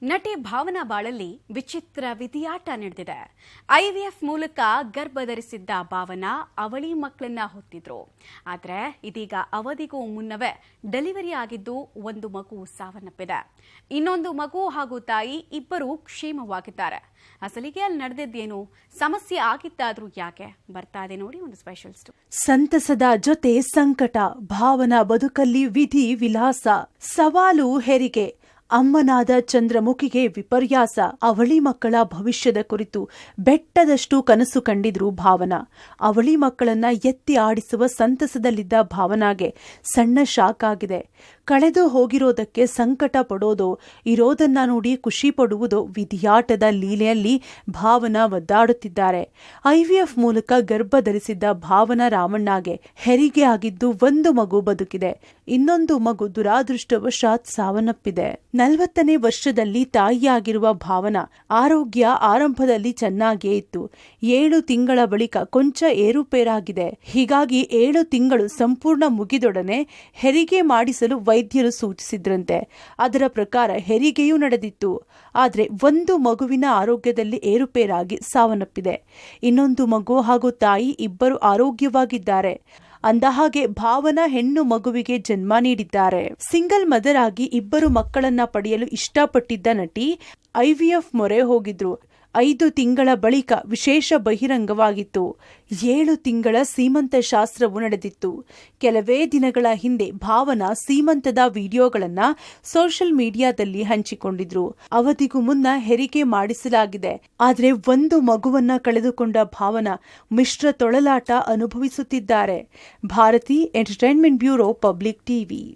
ನಟಿ ಭಾವನಾ ಬಾಳಲ್ಲಿ ವಿಚಿತ್ರ ವಿಧಿಯಾಟ ನಡೆದಿದೆ. ಐವಿಎಫ್ ಮೂಲಕ ಗರ್ಭ ಧರಿಸಿದ್ದ ಭಾವನಾ ಅವಳಿ ಮಕ್ಕಳನ್ನ ಹೊತ್ತಿದ್ರು. ಆದರೆ ಇದೀಗ ಅವಧಿಗೂ ಮುನ್ನವೇ ಡೆಲಿವರಿ ಆಗಿದ್ದು ಒಂದು ಮಗು ಸಾವನ್ನಪ್ಪಿದೆ. ಇನ್ನೊಂದು ಮಗು ಹಾಗೂ ತಾಯಿ ಇಬ್ಬರು ಕ್ಷೇಮವಾಗಿದ್ದಾರೆ. ಅಸಲಿಗೆ ಅಲ್ಲಿ ನಡೆದಿದ್ದೇನು, ಸಮಸ್ಯೆ ಆಗಿದ್ದಾದ್ರೂ ಯಾಕೆ, ಬರ್ತಾ ಇದೆ ನೋಡಿ ಒಂದು ಸ್ಪೆಷಲ್ ಸ್ಟೋರಿ. ಸಂತಸದ ಜೊತೆ ಸಂಕಟ, ಭಾವನಾ ಬದುಕಲ್ಲಿ ವಿಧಿ ವಿಲಾಸ, ಸವಾಲು ಹೆರಿಗೆ. ಅಮ್ಮನಾದ ಚಂದ್ರಮುಖಿಗೆ ವಿಪರ್ಯಾಸ. ಅವಳಿ ಮಕ್ಕಳ ಭವಿಷ್ಯದ ಕುರಿತು ಬೆಟ್ಟದಷ್ಟು ಕನಸು ಕಂಡಿದ್ರು ಭಾವನಾ. ಅವಳಿ ಮಕ್ಕಳನ್ನ ಎತ್ತಿ ಆಡಿಸುವ ಸಂತಸದಲ್ಲಿದ್ದ ಭಾವನಾಗೆ ಸಣ್ಣ ಶಾಕ್ ಆಗಿದೆ. ಕಳೆದು ಹೋಗಿರೋದಕ್ಕೆ ಸಂಕಟ ಪಡೋದೋ, ಇರೋದನ್ನ ನೋಡಿ ಖುಷಿ ಪಡುವುದೋ, ವಿಧಿಯಾಟದ ಲೀಲೆಯಲ್ಲಿ ಭಾವನಾ ಒದ್ದಾಡುತ್ತಿದ್ದಾರೆ. ಐವಿಎಫ್ ಮೂಲಕ ಗರ್ಭ ಧರಿಸಿದ್ದ ಭಾವನಾ ರಾಮಣ್ಣಗೆ ಹೆರಿಗೆ ಆಗಿದ್ದು ಒಂದು ಮಗು ಬದುಕಿದೆ. ಇನ್ನೊಂದು ಮಗು ದುರಾದೃಷ್ಟವಶಾತ್ ಸಾವನ್ನಪ್ಪಿದೆ. 40ನೇ ವರ್ಷದಲ್ಲಿ ತಾಯಿಯಾಗಿರುವ ಭಾವನಾ ಆರೋಗ್ಯ ಆರಂಭದಲ್ಲಿ ಚೆನ್ನಾಗಿಯೇ ಇತ್ತು. 7 ತಿಂಗಳ ಬಳಿಕ ಕೊಂಚ ಏರುಪೇರಾಗಿದೆ. ಹೀಗಾಗಿ 7 ತಿಂಗಳು ಸಂಪೂರ್ಣ ಮುಗಿದೊಡನೆ ಹೆರಿಗೆ ಮಾಡಿಸಲು ವೈದ್ಯರು ಸೂಚಿಸಿದ್ರಂತೆ. ಅದರ ಪ್ರಕಾರ ಹೆರಿಗೆಯೂ ನಡೆದಿತ್ತು. ಆದರೆ ಒಂದು ಮಗುವಿನ ಆರೋಗ್ಯದಲ್ಲಿ ಏರುಪೇರಾಗಿ ಸಾವನ್ನಪ್ಪಿದೆ. ಇನ್ನೊಂದು ಮಗು ಹಾಗೂ ತಾಯಿ ಇಬ್ಬರು ಆರೋಗ್ಯವಾಗಿದ್ದಾರೆ. ಅಂದಹಾಗೆ ಭಾವನಾ ಹೆಣ್ಣು ಮಗುವಿಗೆ ಜನ್ಮ ನೀಡಿದ್ದಾರೆ. ಸಿಂಗಲ್ ಮದರ್ ಆಗಿ ಇಬ್ಬರು ಮಕ್ಕಳನ್ನ ಪಡೆಯಲು ಇಷ್ಟಪಟ್ಟಿದ್ದ ನಟಿ ಐವಿಎಫ್ ಮೊರೆ ಹೋಗಿದ್ರು. 5 ತಿಂಗಳ ಬಳಿಕ ವಿಶೇಷ ಬಹಿರಂಗವಾಗಿತ್ತು. 7 ತಿಂಗಳ ಸೀಮಂತ ಶಾಸ್ತ್ರವು ನಡೆದಿತ್ತು. ಕೆಲವೇ ದಿನಗಳ ಹಿಂದೆ ಭಾವನಾ ಸೀಮಂತದ ವಿಡಿಯೋಗಳನ್ನ ಸೋಷಿಯಲ್ ಮೀಡಿಯಾದಲ್ಲಿ ಹಂಚಿಕೊಂಡಿದ್ರು. ಅವಧಿಗೂ ಮುನ್ನ ಹೆರಿಗೆ ಮಾಡಿಸಲಾಗಿದೆ. ಆದರೆ ಒಂದು ಮಗುವನ್ನ ಕಳೆದುಕೊಂಡ ಭಾವನಾ ಮಿಶ್ರ ತೊಳಲಾಟ ಅನುಭವಿಸುತ್ತಿದ್ದಾರೆ. Bharathi entertainment bureau, Public TV.